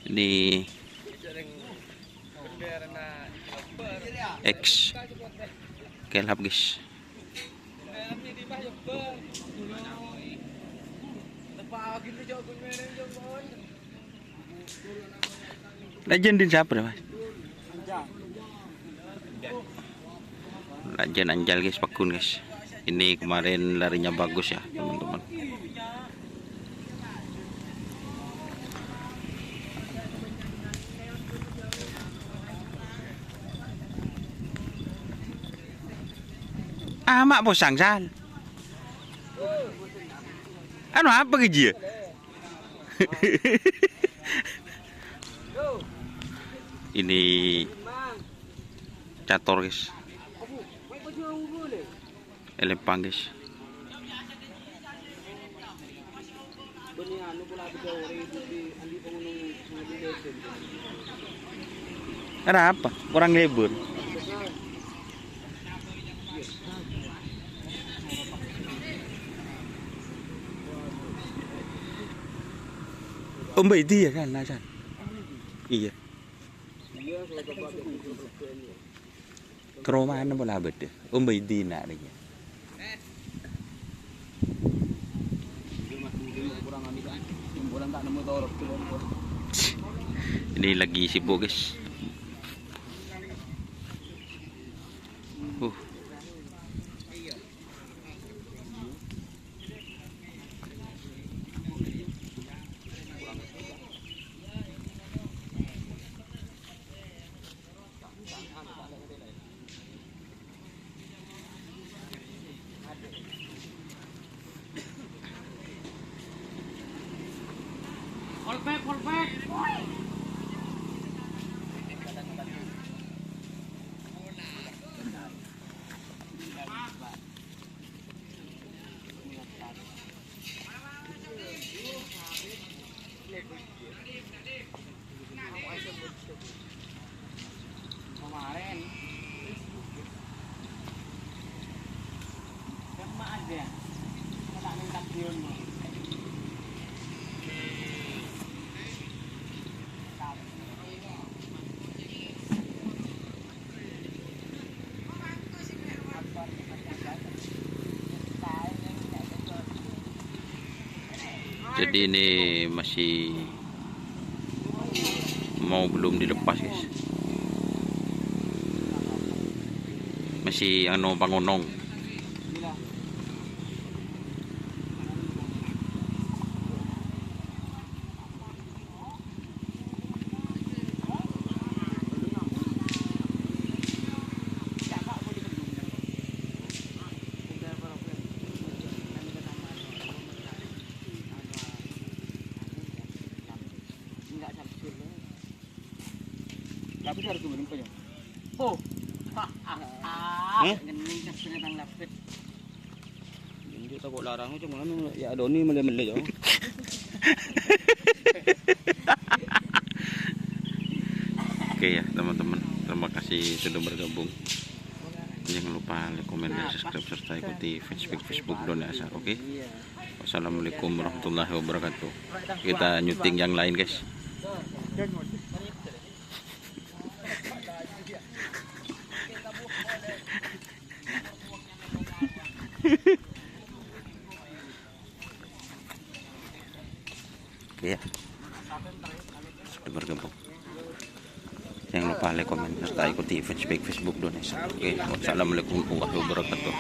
Ini X kelap guys. Legend din siapa mas? Legend Anjal guys, Pakun guys. Ini kemarin larinya bagus ya teman-teman. Mak bos sangsal. Anu apa keji? Ini cator guys. Elempang guys. Ada apa? Kurang lebur. Mbak itu ya kan, Nasan? Iya. Keromaan bola beda. Mbak itu nak dia. Ini lagi sibuk guys. Polpek. Kemarin sama aja tak minta diun. Jadi ini masih belum dilepas guys. Masih bangunong. Lapit harus ke belum punya. Oh, gening kasih tang lapit. Hindi takut larang macam mana ya Doni mele-mele jo. Oke ya teman-teman, terima kasih sudah bergabung. Jangan lupa like, komen, dan subscribe serta ikuti Facebook Doni Asar. Oke. Wassalamualaikum warahmatullahi wabarakatuh. Kita nyuting yang lain guys. Oke ya, sudah bergabung. Jangan lupa like, komen serta ikuti Facebook Doni Asar. Oke. Wassalamualaikum warahmatullahi wabarakatuh.